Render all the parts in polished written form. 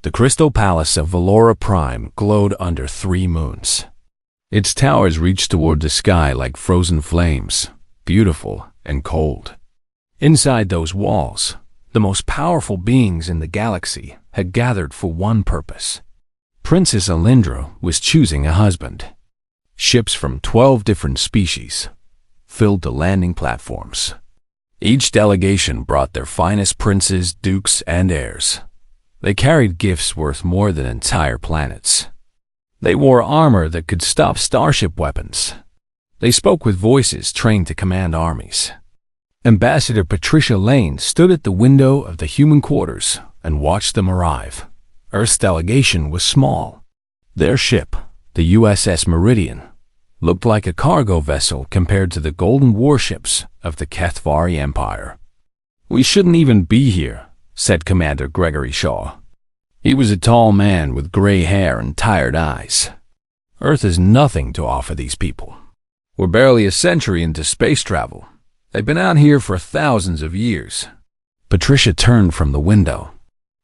The crystal palace of Valora Prime glowed under 3 moons. Its towers reached toward the sky like frozen flames, beautiful and cold. Inside those walls, the most powerful beings in the galaxy had gathered for one purpose. Princess Alindra was choosing a husband. Ships from 12 different species filled the landing platforms. Each delegation brought their finest princes, dukes, and heirs. They carried gifts worth more than entire planets. They wore armor that could stop starship weapons. They spoke with voices trained to command armies. Ambassador Patricia Lane stood at the window of the human quarters and watched them arrive. Earth's delegation was small. Their ship, the USS Meridian, looked like a cargo vessel compared to the golden warships of the Kethvari Empire. "We shouldn't even be here," said Commander Gregory Shaw. He was a tall man with gray hair and tired eyes. "Earth has nothing to offer these people. We're barely a century into space travel. They've been out here for thousands of years." Patricia turned from the window.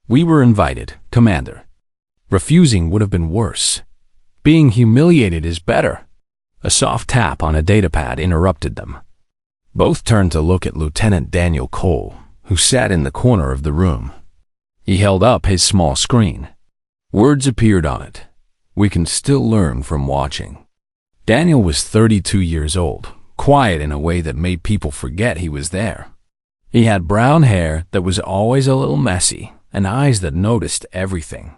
"We were invited, Commander. Refusing would have been worse. Being humiliated is better." A soft tap on a datapad interrupted them. Both turned to look at Lieutenant Daniel Cole, who sat in the corner of the room. He held up his small screen. Words appeared on it. "We can still learn from watching." Daniel was 32 years old, quiet in a way that made people forget he was there. He had brown hair that was always a little messy and eyes that noticed everything.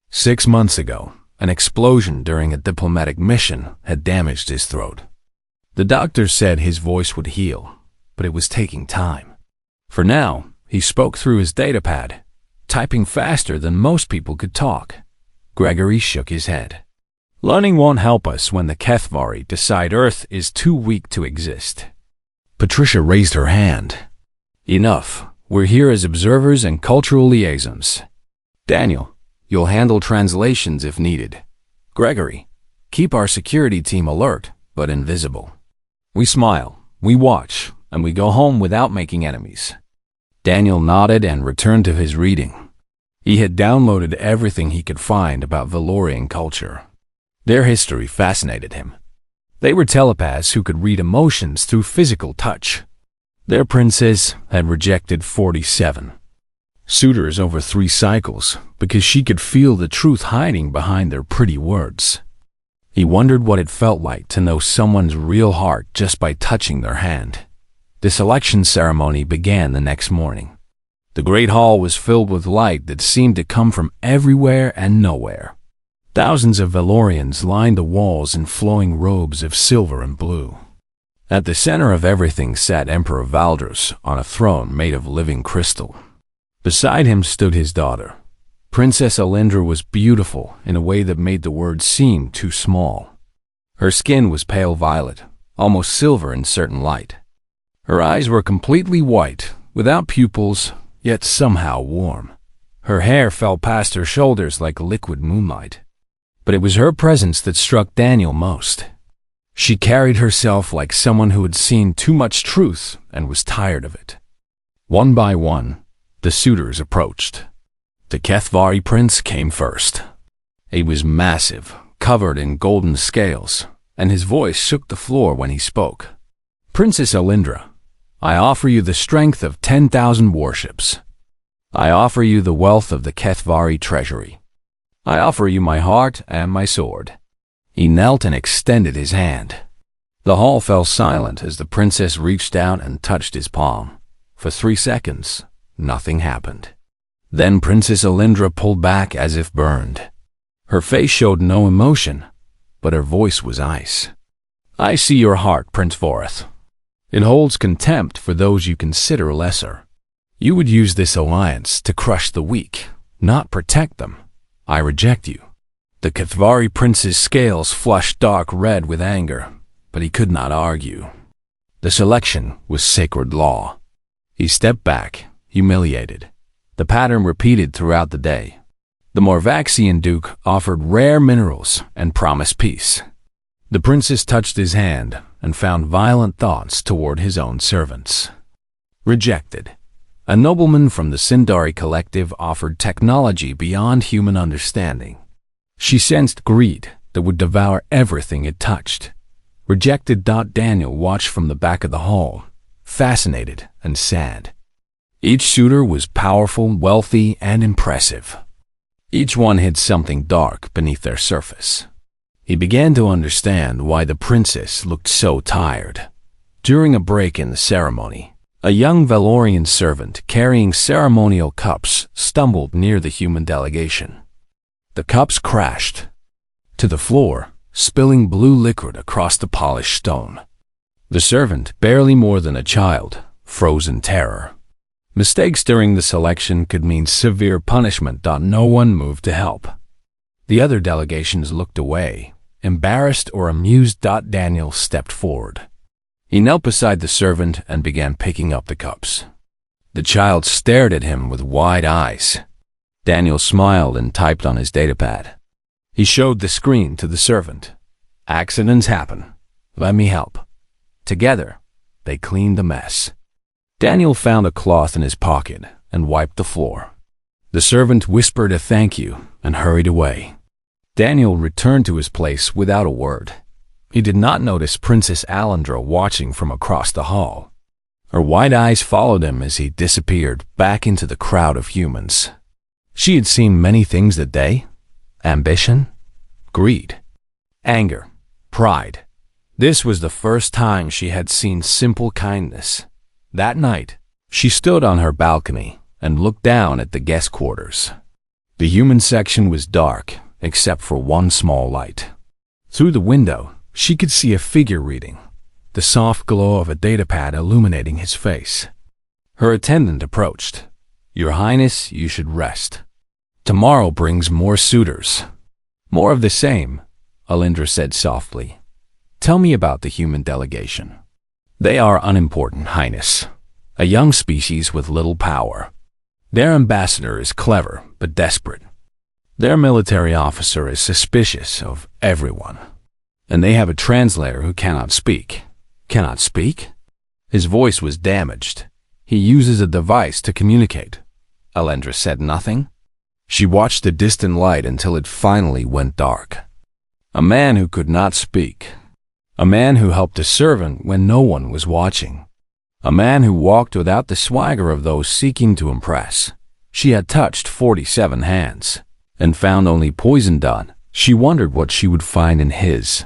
6 months ago, an explosion during a diplomatic mission had damaged his throat. The doctor said his voice would heal, but it was taking time. For now, he spoke through his datapad, typing faster than most people could talk. Gregory shook his head. "Learning won't help us when the Kethvari decide Earth is too weak to exist." Patricia raised her hand. "Enough. We're here as observers and cultural liaisons. Daniel, you'll handle translations if needed. Gregory, keep our security team alert but invisible. We smile, we watch, and we go home without making enemies." Daniel nodded and returned to his reading. He had downloaded everything he could find about Valorian culture. Their history fascinated him. They were telepaths who could read emotions through physical touch. Their princess had rejected 47 suitors over 3 cycles because she could feel the truth hiding behind their pretty words. He wondered what it felt like to know someone's real heart just by touching their hand. The selection ceremony began the next morning. The great hall was filled with light that seemed to come from everywhere and nowhere. Thousands of Valorians lined the walls in flowing robes of silver and blue. At the center of everything sat Emperor Valdros on a throne made of living crystal. Beside him stood his daughter. Princess Alindra was beautiful in a way that made the words seem too small. Her skin was pale violet, almost silver in certain light. Her eyes were completely white, without pupils, yet somehow warm. Her hair fell past her shoulders like liquid moonlight. But it was her presence that struck Daniel most. She carried herself like someone who had seen too much truth and was tired of it. One by one, the suitors approached. The Kethvari prince came first. He was massive, covered in golden scales, and his voice shook the floor when he spoke. "Princess Alindra, I offer you the strength of 10,000 warships. I offer you the wealth of the Kethvari treasury. I offer you my heart and my sword." He knelt and extended his hand. The hall fell silent as the princess reached out and touched his palm. For 3 seconds, nothing happened. Then Princess Alindra pulled back as if burned. Her face showed no emotion, but her voice was ice. "I see your heart, Prince Vorath. It holds contempt for those you consider lesser. You would use this alliance to crush the weak, not protect them. I reject you." The Kethvari prince's scales flushed dark red with anger, but he could not argue. The selection was sacred law. He stepped back, humiliated. The pattern repeated throughout the day. The Morvaxian Duke offered rare minerals and promised peace. The princess touched his hand and found violent thoughts toward his own servants. Rejected. A nobleman from the Sindari collective offered technology beyond human understanding. She sensed greed that would devour everything it touched. Rejected. Daniel watched from the back of the hall, fascinated and sad. Each suitor was powerful, wealthy, and impressive. Each one hid something dark beneath their surface. He began to understand why the princess looked so tired. During a break in the ceremony, a young Valorian servant carrying ceremonial cups stumbled near the human delegation. The cups crashed to the floor, spilling blue liquid across the polished stone. The servant, barely more than a child, froze in terror. Mistakes during the selection could mean severe punishment. No one moved to help. The other delegations looked away, embarrassed or amused. Daniel stepped forward. He knelt beside the servant and began picking up the cups. The child stared at him with wide eyes. Daniel smiled and typed on his datapad. He showed the screen to the servant. Accidents happen. Let me help. Together, they cleaned the mess. Daniel found a cloth in his pocket and wiped the floor. The servant whispered a thank you and hurried away. Daniel returned to his place without a word. He did not notice Princess Alindra watching from across the hall. Her wide eyes followed him as he disappeared back into the crowd of humans. She had seen many things that day: ambition, greed, anger, pride. This was the first time she had seen simple kindness. That night, she stood on her balcony and looked down at the guest quarters. The human section was dark, except for one small light. Through the window, she could see a figure reading, the soft glow of a datapad illuminating his face. Her attendant approached. Your Highness, you should rest. Tomorrow brings more suitors. More of the same, Alindra said softly. Tell me about the human delegation. They are unimportant, Highness. A young species with little power. Their ambassador is clever but desperate. Their military officer is suspicious of everyone. And they have a translator who cannot speak. Cannot speak? His voice was damaged. He uses a device to communicate. Alindra said nothing. She watched the distant light until it finally went dark. A man who could not speak. A man who helped a servant when no one was watching. A man who walked without the swagger of those seeking to impress. She had touched 47 hands and found only poison. She wondered what she would find in his.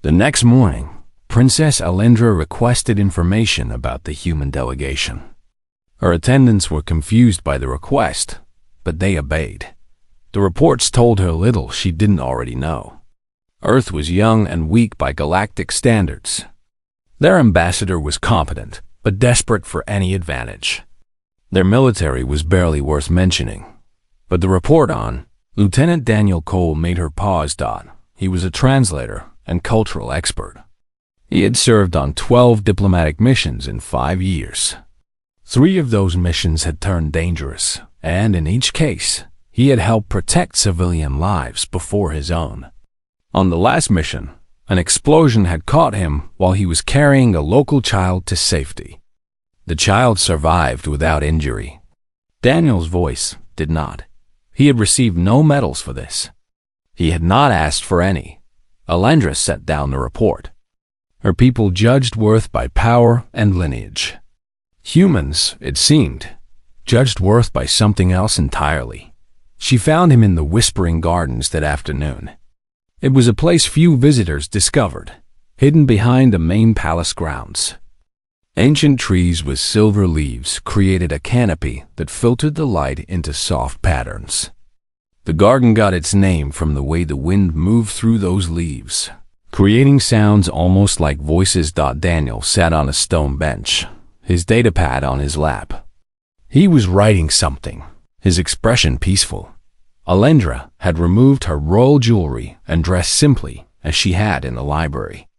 The next morning, Princess Alindra requested information about the human delegation. Her attendants were confused by the request, but they obeyed. The reports told her little she didn't already know. Earth was young and weak by galactic standards. Their ambassador was competent, but desperate for any advantage. Their military was barely worth mentioning. But the report on Lieutenant Daniel Cole made her pause. He was a translator and cultural expert. He had served on 12 diplomatic missions in 5 years. 3 of those missions had turned dangerous, and in each case, he had helped protect civilian lives before his own. On the last mission, an explosion had caught him while he was carrying a local child to safety. The child survived without injury. Daniel's voice did not. He had received no medals for this. He had not asked for any. Alindra set down the report. Her people judged worth by power and lineage. Humans, it seemed, judged worth by something else entirely. She found him in the Whispering Gardens that afternoon. It was a place few visitors discovered, hidden behind the main palace grounds. Ancient trees with silver leaves created a canopy that filtered the light into soft patterns. The garden got its name from the way the wind moved through those leaves, creating sounds almost like voices. Daniel sat on a stone bench, his datapad on his lap. He was writing something, his expression peaceful. Alindra had removed her royal jewelry and dressed simply as she had in the library.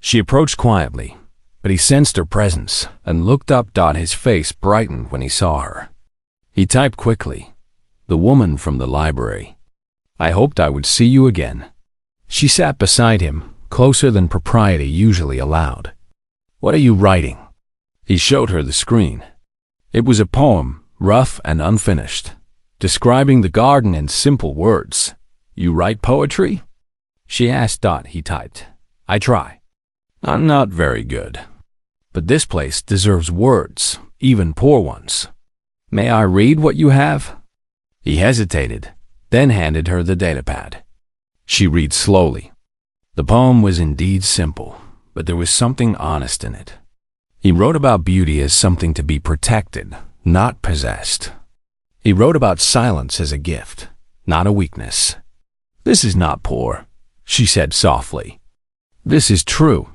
She approached quietly, but he sensed her presence and looked up. His face brightened when he saw her. He typed quickly, "The woman from the library. I hoped I would see you again." She sat beside him, closer than propriety usually allowed. "What are you writing?" He showed her the screen. It was a poem, rough and unfinished, describing the garden in simple words. "You write poetry?" she asked. He typed. "I try. I'm not very good. But this place deserves words, even poor ones. May I read what you have?" He hesitated, then handed her the datapad. She read slowly. The poem was indeed simple, but there was something honest in it. He wrote about beauty as something to be protected, not possessed. He wrote about silence as a gift, not a weakness. "This is not poor," she said softly. "This is true."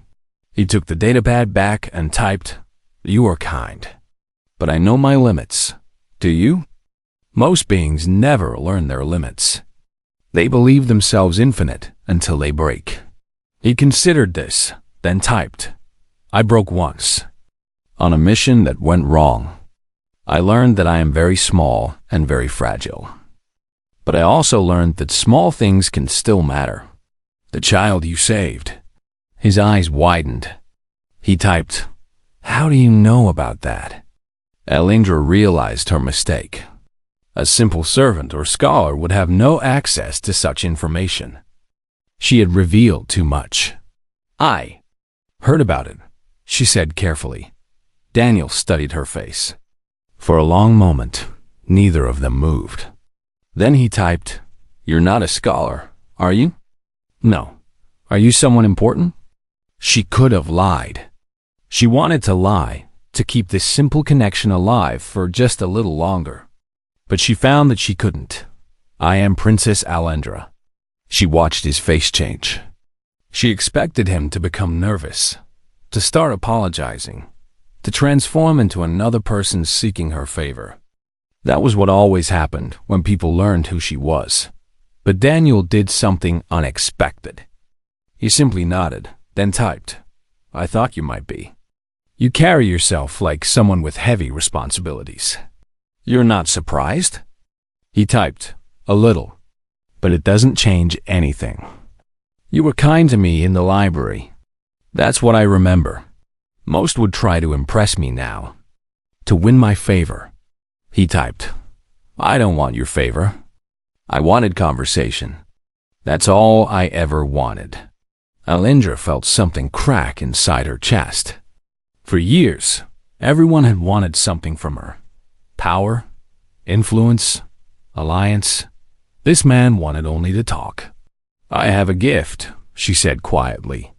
He took the datapad back and typed, "You are kind. But I know my limits. Do you?" Most beings never learn their limits. They believe themselves infinite until they break. He considered this, then typed, "I broke once. On a mission that went wrong. I learned that I am very small and very fragile. But I also learned that small things can still matter. The child you saved." His eyes widened. He typed, "How do you know about that?" Alindra realized her mistake. A simple servant or scholar would have no access to such information. She had revealed too much. "I heard about it," she said carefully. Daniel studied her face. For a long moment, neither of them moved. Then he typed, "You're not a scholar, are you?" "No. Are you someone important?" She could have lied. She wanted to lie, to keep this simple connection alive for just a little longer. But she found that she couldn't. "I am Princess Alindra." She watched his face change. She expected him to become nervous, to start apologizing, to transform into another person seeking her favor. That was what always happened when people learned who she was. But Daniel did something unexpected. He simply nodded, then typed, "I thought you might be. You carry yourself like someone with heavy responsibilities. You're not surprised?" He typed, "A little. But it doesn't change anything. You were kind to me in the library. That's what I remember. Most would try to impress me now, to win my favor." He typed, "I don't want your favor. I wanted conversation. That's all I ever wanted." Alindra felt something crack inside her chest. For years, everyone had wanted something from her. Power, influence, alliance. This man wanted only to talk. "I have a gift," she said quietly.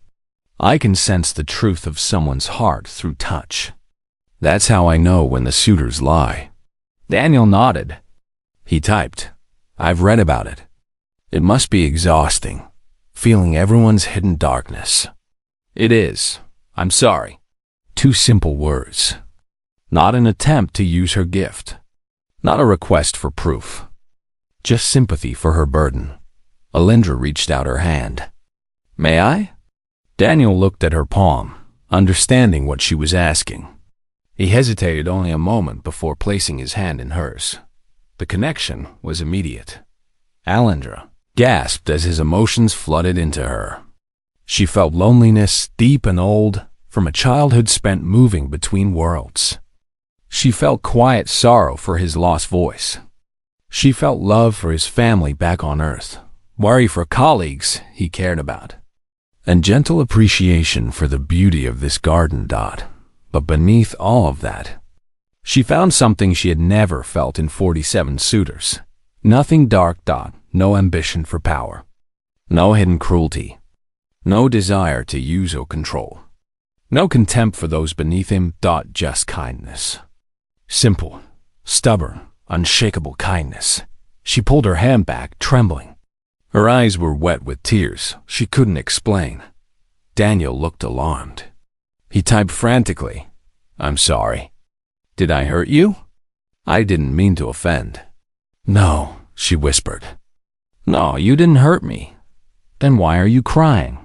"I can sense the truth of someone's heart through touch. That's how I know when the suitors lie." Daniel nodded. He typed, "I've read about it. It must be exhausting, feeling everyone's hidden darkness." "It is. I'm sorry." Two simple words. Not an attempt to use her gift. Not a request for proof. Just sympathy for her burden. Alindra reached out her hand. "May I?" Daniel looked at her palm, understanding what she was asking. He hesitated only a moment before placing his hand in hers. The connection was immediate. Alindra gasped as his emotions flooded into her. She felt loneliness, deep and old, from a childhood spent moving between worlds. She felt quiet sorrow for his lost voice. She felt love for his family back on Earth, worry for colleagues he cared about, and gentle appreciation for the beauty of this garden. But beneath all of that, she found something she had never felt in 47 suitors. Nothing dark. No ambition for power. No hidden cruelty. No desire to use or control. No contempt for those beneath him. Just kindness. Simple, stubborn, unshakable kindness. She pulled her hand back, trembling. Her eyes were wet with tears she couldn't explain. Daniel looked alarmed. He typed frantically, "I'm sorry. Did I hurt you? I didn't mean to offend." "No," she whispered. "No, you didn't hurt me. Then why are you crying?"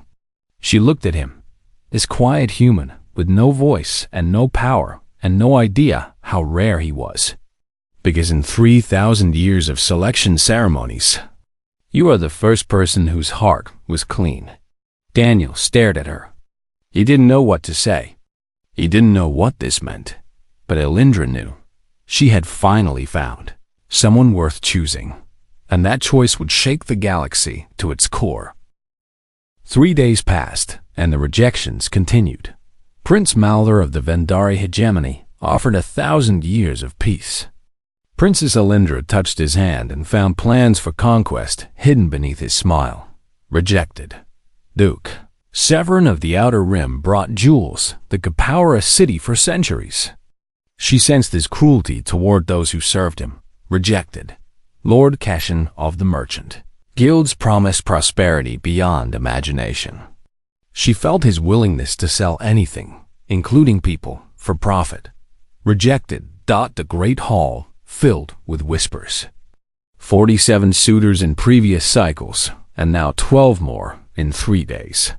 She looked at him, this quiet human with no voice and no power and no idea how rare he was. "Because in 3,000 years of selection ceremonies, you are the first person whose heart was clean." Daniel stared at her. He didn't know what to say. He didn't know what this meant, but Alindra knew. She had finally found someone worth choosing, and that choice would shake the galaxy to its core. 3 days passed, and the rejections continued. Prince Malthor of the Vendari hegemony offered 1,000 years of peace. Princess Alindra touched his hand and found plans for conquest hidden beneath his smile. Rejected. Duke Severin of the Outer Rim brought jewels that could power a city for centuries. She sensed his cruelty toward those who served him. Rejected. Lord Cashin of the Merchant Guilds promised prosperity beyond imagination. She felt his willingness to sell anything, including people, for profit. Rejected. The Great Hall filled with whispers. 47 suitors in previous cycles, and now 12 more in 3 days.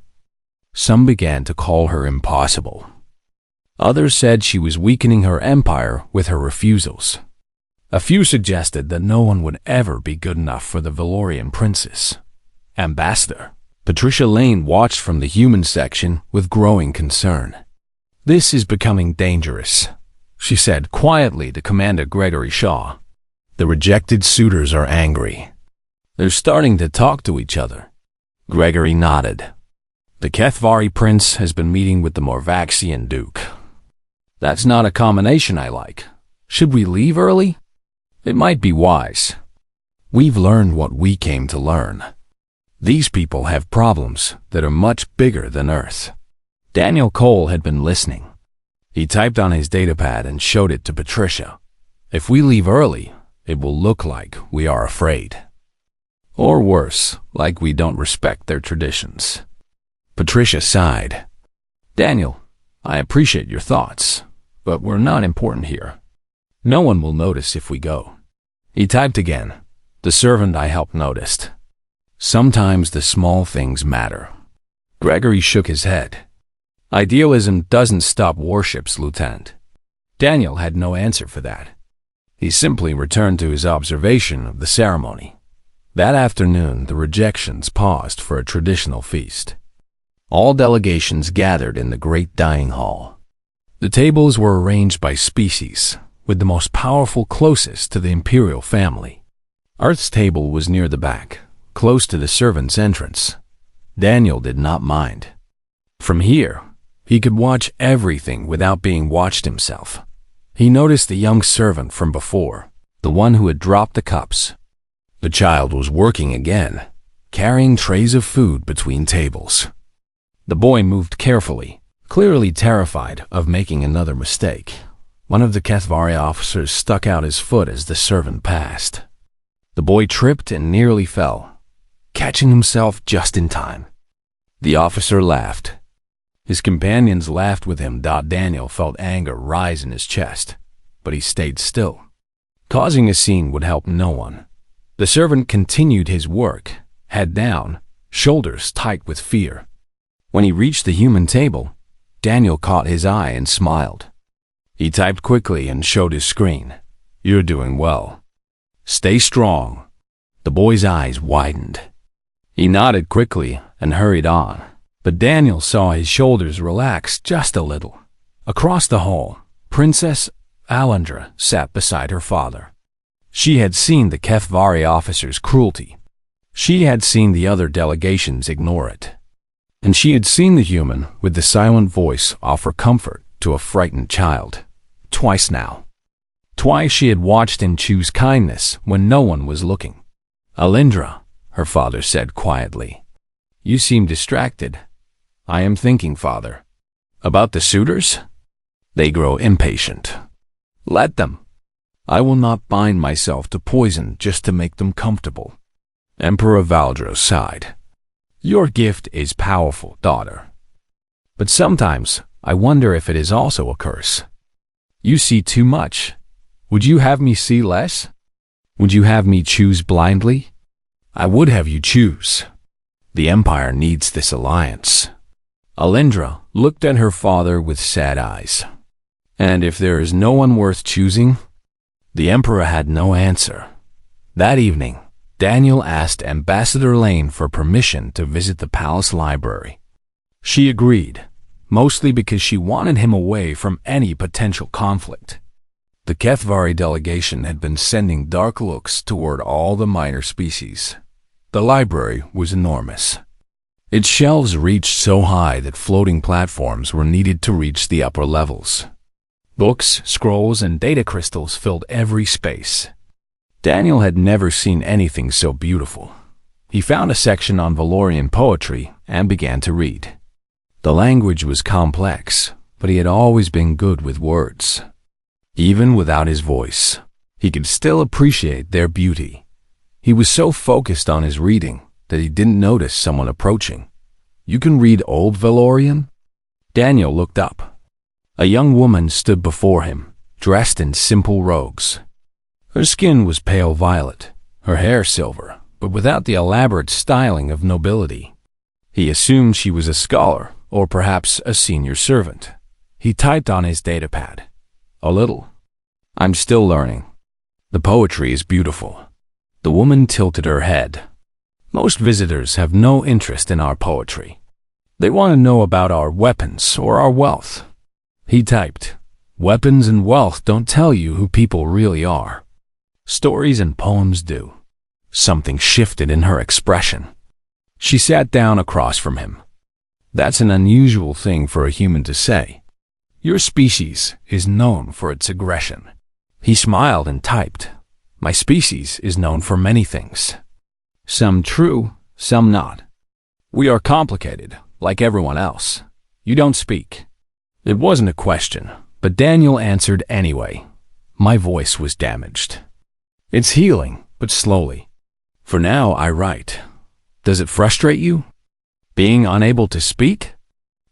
Some began to call her impossible. Others said she was weakening her empire with her refusals. A few suggested that no one would ever be good enough for the Valorian princess. Ambassador Patricia Lane watched from the human section with growing concern. "This is becoming dangerous," she said quietly to Commander Gregory Shaw. "The rejected suitors are angry. They're starting to talk to each other." Gregory nodded. "The Kethvari prince has been meeting with the Morvaxian duke. That's not a combination I like. Should we leave early? It might be wise. We've learned what we came to learn. These people have problems that are much bigger than Earth." Daniel Cole had been listening. He typed on his datapad and showed it to Patricia. "If we leave early, it will look like we are afraid. Or worse, like we don't respect their traditions." Patricia sighed. "Daniel, I appreciate your thoughts, but we're not important here. No one will notice if we go." He typed again. "The servant I helped noticed. Sometimes the small things matter." Gregory shook his head. "Idealism doesn't stop warships, Lieutenant." Daniel had no answer for that. He simply returned to his observation of the ceremony. That afternoon, the rejections paused for a traditional feast. All delegations gathered in the great dining hall. The tables were arranged by species, with the most powerful closest to the imperial family. Earth's table was near the back, close to the servants' entrance. Daniel did not mind. From here, he could watch everything without being watched himself. He noticed the young servant from before, the one who had dropped the cups. The child was working again, carrying trays of food between tables. The boy moved carefully, clearly terrified of making another mistake. One of the Kethvari officers stuck out his foot as the servant passed. The boy tripped and nearly fell, catching himself just in time. The officer laughed. His companions laughed with him. Daniel felt anger rise in his chest, but he stayed still. Causing a scene would help no one. The servant continued his work, head down, shoulders tight with fear. When he reached the human table, Daniel caught his eye and smiled. He typed quickly and showed his screen. "You're doing well. Stay strong." The boy's eyes widened. He nodded quickly and hurried on, but Daniel saw his shoulders relax just a little. Across the hall, Princess Alindra sat beside her father. She had seen the Kethvari officer's cruelty. She had seen the other delegations ignore it. And she had seen the human with the silent voice offer comfort to a frightened child. Twice now. Twice she had watched him choose kindness when no one was looking. "Alindra," her father said quietly. "You seem distracted." "I am thinking, father." "About the suitors?" "They grow impatient." "Let them. I will not bind myself to poison just to make them comfortable." Emperor Valdro sighed. "Your gift is powerful, daughter. But sometimes I wonder if it is also a curse. You see too much. Would you have me see less? Would you have me choose blindly?" "I would have you choose. The Empire needs this alliance." Alindra looked at her father with sad eyes. "And if there is no one worth choosing?" The Emperor had no answer. That evening, Daniel asked Ambassador Lane for permission to visit the palace library. She agreed, mostly because she wanted him away from any potential conflict. The HFY delegation had been sending dark looks toward all the minor species. The library was enormous. Its shelves reached so high that floating platforms were needed to reach the upper levels. Books, scrolls, and data crystals filled every space. Daniel had never seen anything so beautiful. He found a section on Valorian poetry and began to read. The language was complex, but he had always been good with words. Even without his voice, he could still appreciate their beauty. He was so focused on his reading that he didn't notice someone approaching. "You can read Old Valorian?" Daniel looked up. A young woman stood before him, dressed in simple robes. Her skin was pale violet, her hair silver, but without the elaborate styling of nobility. He assumed she was a scholar, or perhaps a senior servant. He typed on his datapad. "A little. I'm still learning. The poetry is beautiful." The woman tilted her head. "Most visitors have no interest in our poetry. They want to know about our weapons or our wealth." He typed, "Weapons and wealth don't tell you who people really are. Stories and poems do." Something shifted in her expression. She sat down across from him. "That's an unusual thing for a human to say. Your species is known for its aggression." He smiled and typed, "My species is known for many things. Some true, some not. We are complicated, like everyone else. You don't speak." It wasn't a question, but Daniel answered anyway. "My voice was damaged. It's healing, but slowly. For now, I write. Does it frustrate you? Being unable to speak?"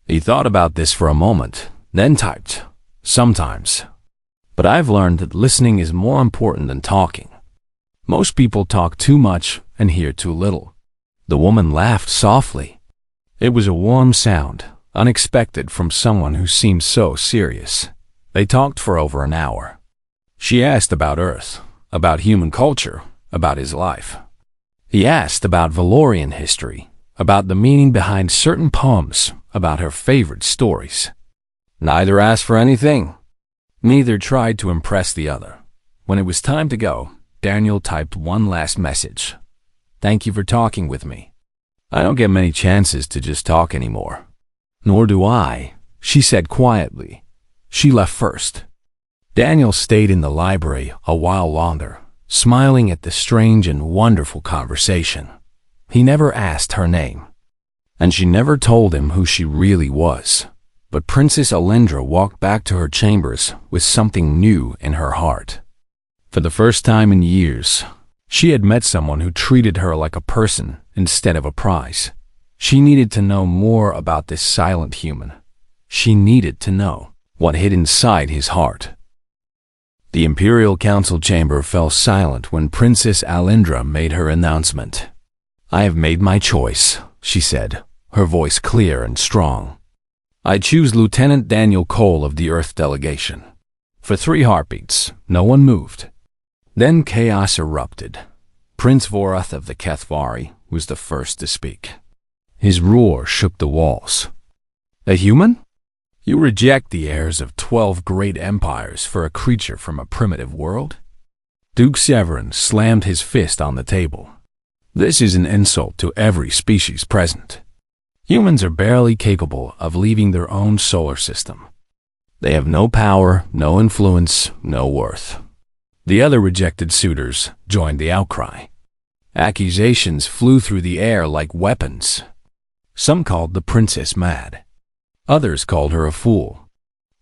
He thought about this for a moment, then typed, "Sometimes. But I've learned that listening is more important than talking. Most people talk too much and hear too little." The woman laughed softly. It was a warm sound, unexpected from someone who seemed so serious. They talked for over an hour. She asked about Earth, about human culture, about his life. He asked about Valorian history, about the meaning behind certain poems, about her favorite stories. Neither asked for anything. Neither tried to impress the other. When it was time to go, Daniel typed one last message. "Thank you for talking with me. I don't get many chances to just talk anymore." "Nor do I," she said quietly. She left first. Daniel stayed in the library a while longer, smiling at the strange and wonderful conversation. He never asked her name, and she never told him who she really was. But Princess Alindra walked back to her chambers with something new in her heart. For the first time in years, she had met someone who treated her like a person instead of a prize. She needed to know more about this silent human. She needed to know what hid inside his heart. The Imperial Council chamber fell silent when Princess Alindra made her announcement. "I have made my choice," she said, her voice clear and strong. "I choose Lieutenant Daniel Cole of the Earth delegation." For 3 heartbeats, no one moved. Then chaos erupted. Prince Vorath of the HFY was the first to speak. His roar shook the walls. "A human? You reject the heirs of 12 great empires for a creature from a primitive world?" Duke Severin slammed his fist on the table. "This is an insult to every species present. Humans are barely capable of leaving their own solar system. They have no power, no influence, no worth." The other rejected suitors joined the outcry. Accusations flew through the air like weapons. Some called the princess mad. Others called her a fool.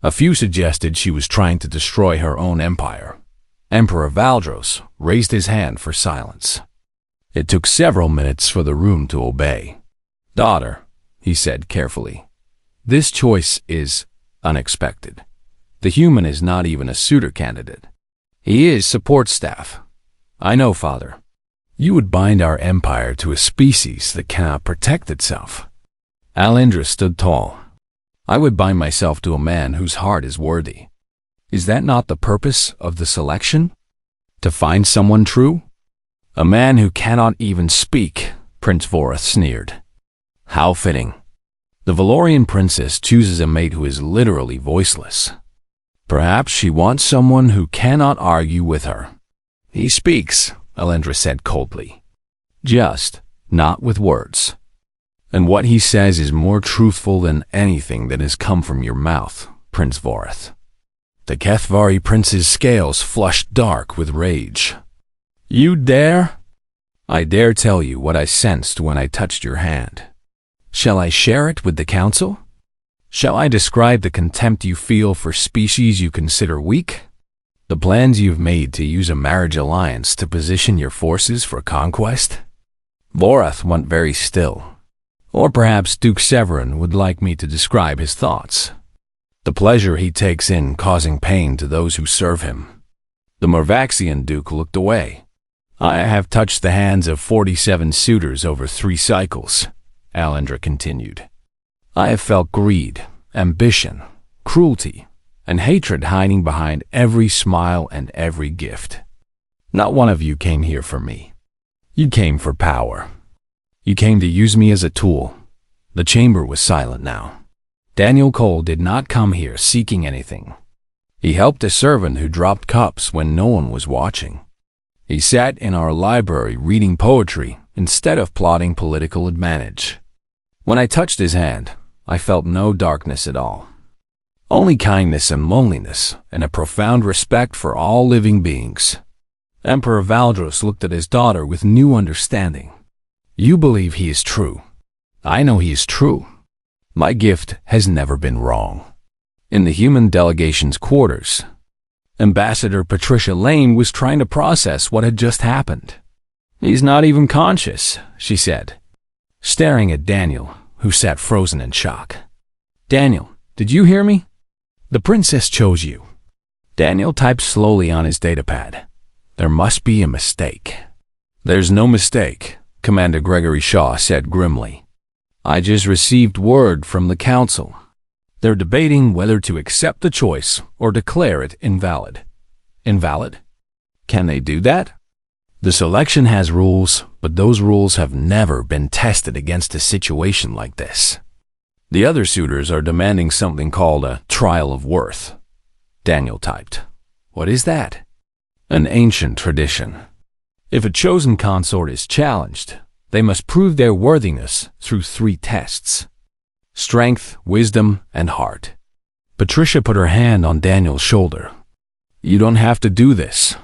A few suggested she was trying to destroy her own empire. Emperor Valdros raised his hand for silence. It took several minutes for the room to obey. "Daughter," he said carefully, "this choice is unexpected. The human is not even a suitor candidate. He is support staff. I know, Father. You would bind our empire to a species that cannot protect itself." Alindra stood tall. "I would bind myself to a man whose heart is worthy. Is that not the purpose of the selection? To find someone true? A man who cannot even speak," Prince Vorath sneered. "How fitting. The Valorian princess chooses a mate who is literally voiceless." Perhaps she wants someone who cannot argue with her. He speaks, Alindra said coldly. Just, not with words. And what he says is more truthful than anything that has come from your mouth, Prince Vorath. The Kethvari prince's scales flushed dark with rage. You dare? I dare tell you what I sensed when I touched your hand. Shall I share it with the council? Shall I describe the contempt you feel for species you consider weak? The plans you've made to use a marriage alliance to position your forces for conquest? Vorath went very still. Or perhaps Duke Severin would like me to describe his thoughts. The pleasure he takes in causing pain to those who serve him. The Mervaxian Duke looked away. I have touched the hands of 47 suitors over 3 cycles, Alindra continued. I have felt greed, ambition, cruelty, and hatred hiding behind every smile and every gift. Not one of you came here for me. You came for power. You came to use me as a tool. The chamber was silent now. Daniel Cole did not come here seeking anything. He helped a servant who dropped cups when no one was watching. He sat in our library reading poetry instead of plotting political advantage. When I touched his hand, I felt no darkness at all. Only kindness and loneliness, and a profound respect for all living beings. Emperor Valdros looked at his daughter with new understanding. You believe he is true. I know he is true. My gift has never been wrong. In the human delegation's quarters, Ambassador Patricia Lane was trying to process what had just happened. He's not even conscious, she said, staring at Daniel, who sat frozen in shock. Daniel, did you hear me? The princess chose you. Daniel typed slowly on his datapad. There must be a mistake. There's no mistake, Commander Gregory Shaw said grimly. I just received word from the council. They're debating whether to accept the choice or declare it invalid. Invalid? Can they do that? The selection has rules, but those rules have never been tested against a situation like this. The other suitors are demanding something called a trial of worth. Daniel typed. What is that? An ancient tradition. If a chosen consort is challenged, they must prove their worthiness through 3 tests. Strength, wisdom, and heart. Patricia put her hand on Daniel's shoulder. You don't have to do this.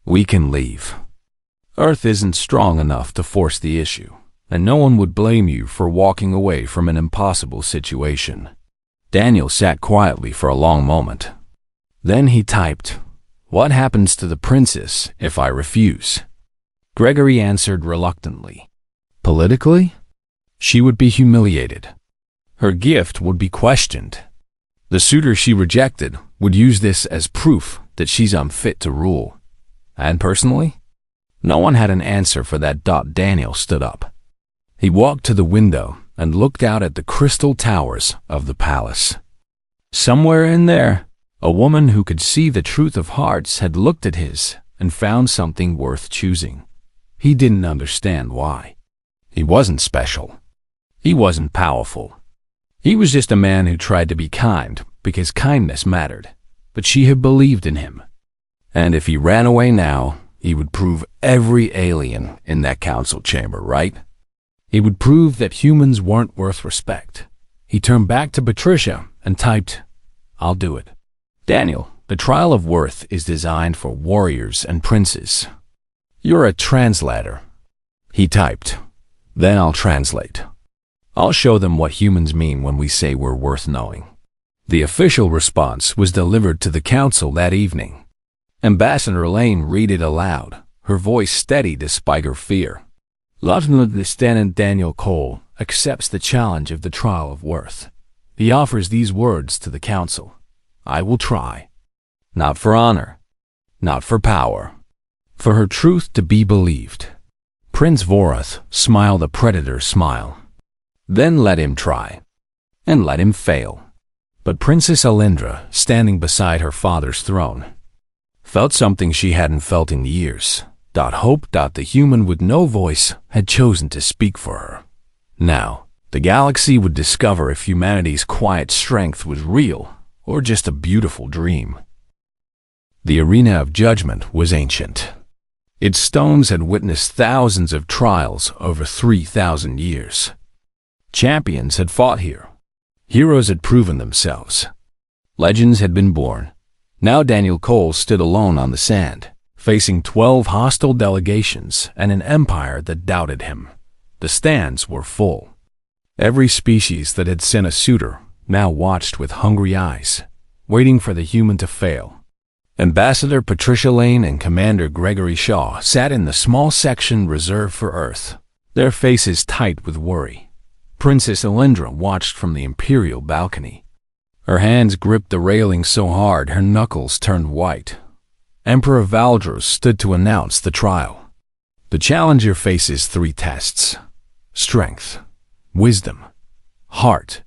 We can leave. Earth isn't strong enough to force the issue, and no one would blame you for walking away from an impossible situation. Daniel sat quietly for a long moment. Then he typed, What happens to the princess if I refuse? Gregory answered reluctantly. Politically? She would be humiliated. Her gift would be questioned. The suitor she rejected would use this as proof that she's unfit to rule. And personally? No one had an answer for that. Daniel stood up. He walked to the window and looked out at the crystal towers of the palace. Somewhere in there, a woman who could see the truth of hearts had looked at his and found something worth choosing. He didn't understand why. He wasn't special. He wasn't powerful. He was just a man who tried to be kind because kindness mattered, but she had believed in him. And if he ran away now, he would prove every alien in that council chamber right. He would prove that humans weren't worth respect. He turned back to Patricia and typed, I'll do it. Daniel, the trial of worth is designed for warriors and princes. You're a translator. He typed, Then I'll translate. I'll show them what humans mean when we say we're worth knowing. The official response was delivered to the council that evening. Ambassador Lane read it aloud, her voice steady despite her fear. Lieutenant Daniel Cole accepts the challenge of the trial of worth. He offers these words to the council. I will try. Not for honor. Not for power. For her truth to be believed. Prince Vorath smiled a predator's smile. Then let him try. And let him fail. But Princess Alindra, standing beside her father's throne, felt something she hadn't felt in years. Hope the human with no voice had chosen to speak for her. Now, the galaxy would discover if humanity's quiet strength was real or just a beautiful dream. The arena of judgment was ancient. Its stones had witnessed thousands of trials over 3,000 years. Champions had fought here. Heroes had proven themselves. Legends had been born. Now Daniel Cole stood alone on the sand, facing 12 hostile delegations and an empire that doubted him. The stands were full. Every species that had sent a suitor now watched with hungry eyes, waiting for the human to fail. Ambassador Patricia Lane and Commander Gregory Shaw sat in the small section reserved for Earth, their faces tight with worry. Princess Elendra watched from the Imperial balcony. Her hands gripped the railing so hard her knuckles turned white. Emperor Valdros stood to announce the trial. The challenger faces 3 tests: strength, wisdom, heart.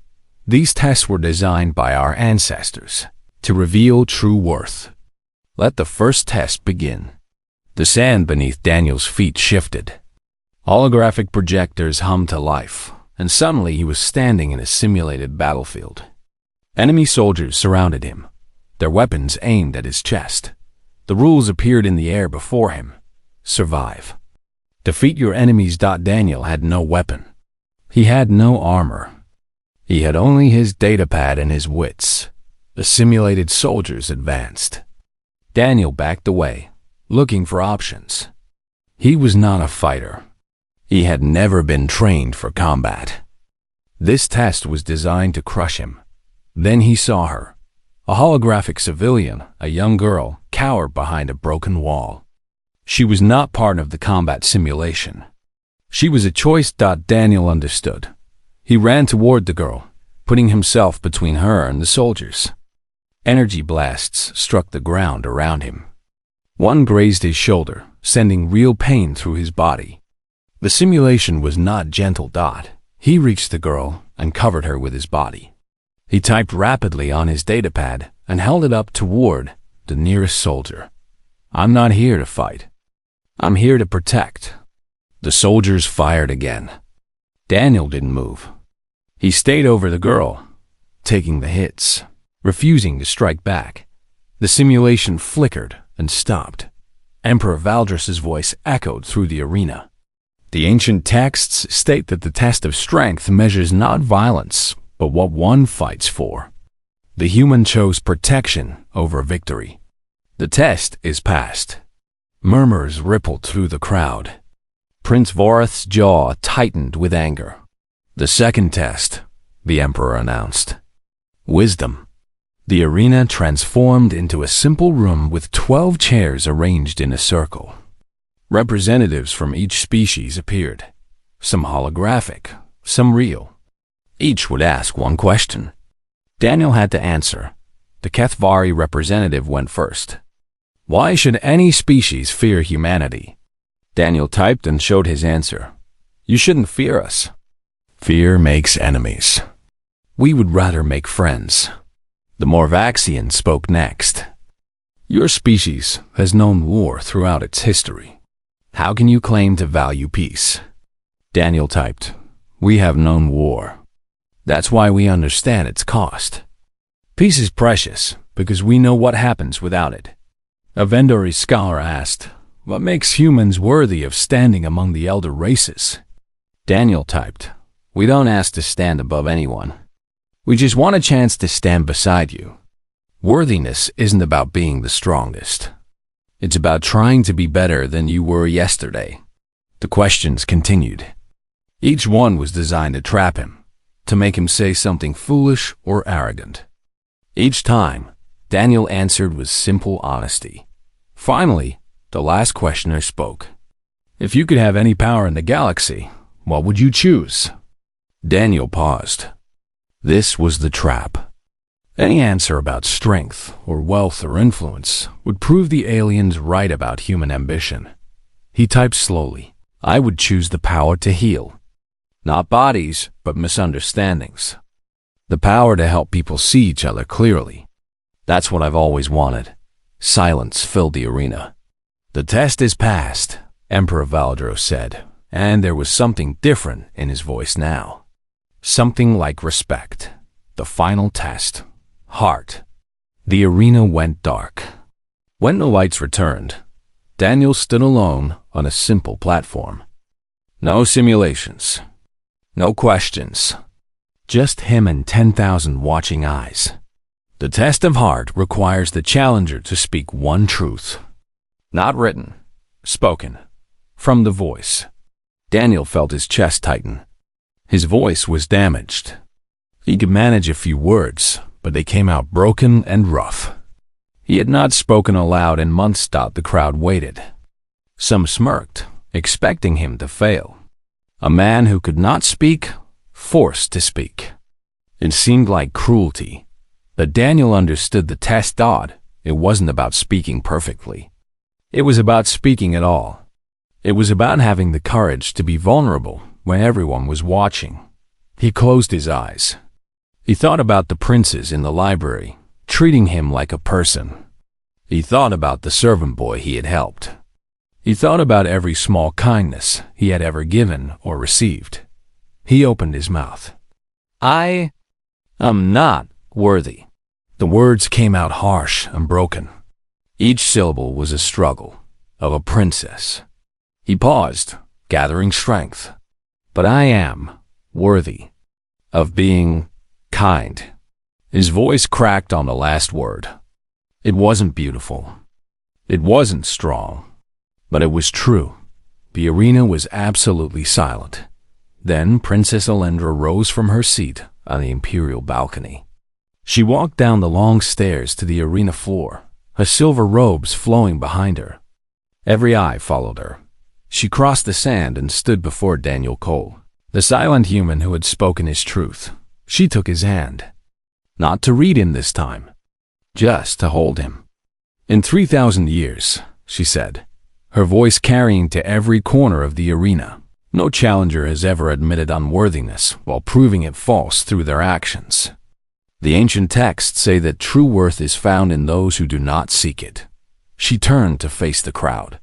These tests were designed by our ancestors to reveal true worth. Let the first test begin. The sand beneath Daniel's feet shifted. Holographic projectors hummed to life, and suddenly he was standing in a simulated battlefield. Enemy soldiers surrounded him, their weapons aimed at his chest. The rules appeared in the air before him. Survive. Defeat your enemies. Daniel had no weapon. He had no armor. He had only his datapad and his wits. The simulated soldiers advanced. Daniel backed away, looking for options. He was not a fighter. He had never been trained for combat. This test was designed to crush him. Then he saw her, a holographic civilian, a young girl, cowered behind a broken wall. She was not part of the combat simulation. She was a choice. Daniel understood. He ran toward the girl, putting himself between her and the soldiers. Energy blasts struck the ground around him. One grazed his shoulder, sending real pain through his body. The simulation was not gentle. He reached the girl and covered her with his body. He typed rapidly on his datapad and held it up toward the nearest soldier. I'm not here to fight. I'm here to protect. The soldiers fired again. Daniel didn't move. He stayed over the girl, taking the hits, refusing to strike back. The simulation flickered and stopped. Emperor Valdros's voice echoed through the arena. The ancient texts state that the test of strength measures not violence, but what one fights for. The human chose protection over victory. The test is passed. Murmurs rippled through the crowd. Prince Vorith's jaw tightened with anger. The second test, the Emperor announced. Wisdom. The arena transformed into a simple room with 12 chairs arranged in a circle. Representatives from each species appeared, some holographic, some real. Each would ask one question. Daniel had to answer. The Kethvari representative went first. Why should any species fear humanity? Daniel typed and showed his answer. You shouldn't fear us. Fear makes enemies. We would rather make friends. The Morvaxian spoke next. Your species has known war throughout its history. How can you claim to value peace? Daniel typed, we have known war. That's why we understand its cost. Peace is precious because we know what happens without it. A Vendori scholar asked, what makes humans worthy of standing among the elder races? Daniel typed, we don't ask to stand above anyone. We just want a chance to stand beside you. Worthiness isn't about being the strongest. It's about trying to be better than you were yesterday. The questions continued. Each one was designed to trap him, to make him say something foolish or arrogant. Each time, Daniel answered with simple honesty. Finally, the last questioner spoke. If you could have any power in the galaxy, what would you choose? Daniel paused. This was the trap. Any answer about strength or wealth or influence would prove the aliens right about human ambition. He typed slowly, I would choose the power to heal. Not bodies, but misunderstandings. The power to help people see each other clearly. That's what I've always wanted. Silence filled the arena. The test is passed, Emperor Valdros said, and there was something different in his voice now. Something like respect. The final test. Heart. The arena went dark. When the lights returned, Daniel stood alone on a simple platform. No simulations. No questions. Just him and 10,000 watching eyes. The test of heart requires the challenger to speak one truth. Not written, spoken, from the voice. Daniel felt his chest tighten. His voice was damaged. He could manage a few words, but they came out broken and rough. He had not spoken aloud in months. The crowd waited. Some smirked, expecting him to fail. A man who could not speak, forced to speak. It seemed like cruelty. But Daniel understood the test. It wasn't about speaking perfectly. It was about speaking at all. It was about having the courage to be vulnerable when everyone was watching. He closed his eyes. He thought about the princes in the library, treating him like a person. He thought about the servant boy he had helped. He thought about every small kindness he had ever given or received. He opened his mouth. I am not worthy. The words came out harsh and broken. Each syllable was a struggle of a princess. He paused, gathering strength. But I am worthy of being kind. His voice cracked on the last word. It wasn't beautiful. It wasn't strong. But it was true. The arena was absolutely silent. Then Princess Alendra rose from her seat on the imperial balcony. She walked down the long stairs to the arena floor, her silver robes flowing behind her. Every eye followed her. She crossed the sand and stood before Daniel Cole, the silent human who had spoken his truth. She took his hand. Not to read him this time, just to hold him. In 3,000 years, she said, her voice carrying to every corner of the arena, no challenger has ever admitted unworthiness while proving it false through their actions. The ancient texts say that true worth is found in those who do not seek it. She turned to face the crowd.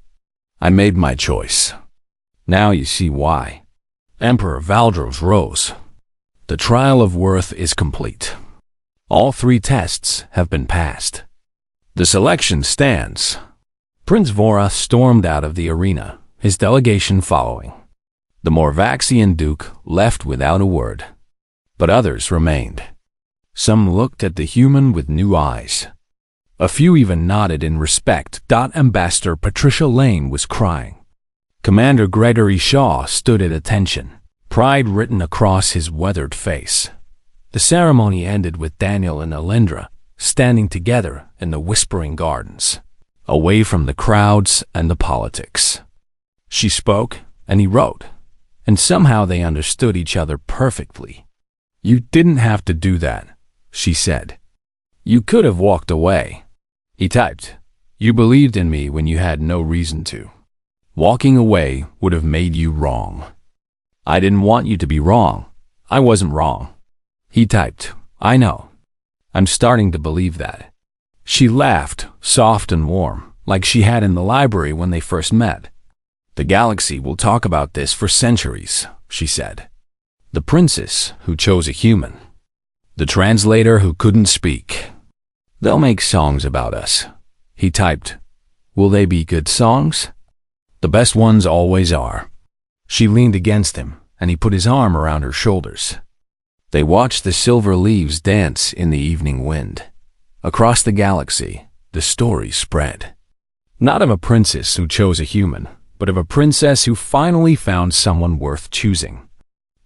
I made my choice. Now you see why. Emperor Valdros rose. The trial of worth is complete. All 3 tests have been passed. The selection stands. Prince Vora stormed out of the arena, his delegation following. The Morvaxian Duke left without a word. But others remained. Some looked at the human with new eyes. A few even nodded in respect. Ambassador Patricia Lane was crying. Commander Gregory Shaw stood at attention, pride written across his weathered face. The ceremony ended with Daniel and Alendra standing together in the Whispering Gardens, away from the crowds and the politics. She spoke, and he wrote, and somehow they understood each other perfectly. You didn't have to do that, she said. You could have walked away. He typed, you believed in me when you had no reason to. Walking away would have made you wrong. I didn't want you to be wrong. I wasn't wrong. He typed, I know. I'm starting to believe that. She laughed, soft and warm, like she had in the library when they first met. The galaxy will talk about this for centuries, she said. The princess who chose a human. The translator who couldn't speak. They'll make songs about us. He typed, will they be good songs? The best ones always are. She leaned against him, and he put his arm around her shoulders. They watched the silver leaves dance in the evening wind. Across the galaxy, the story spread. Not of a princess who chose a human, but of a princess who finally found someone worth choosing.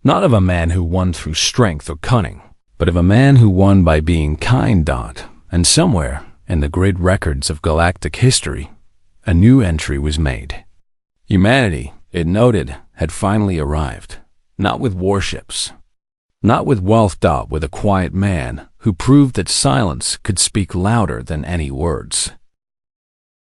Not of a man who won through strength or cunning, but of a man who won by being kind. And somewhere, in the great records of galactic history, a new entry was made. Humanity, it noted, had finally arrived, not with warships, not with wealth. With a quiet man who proved that silence could speak louder than any words.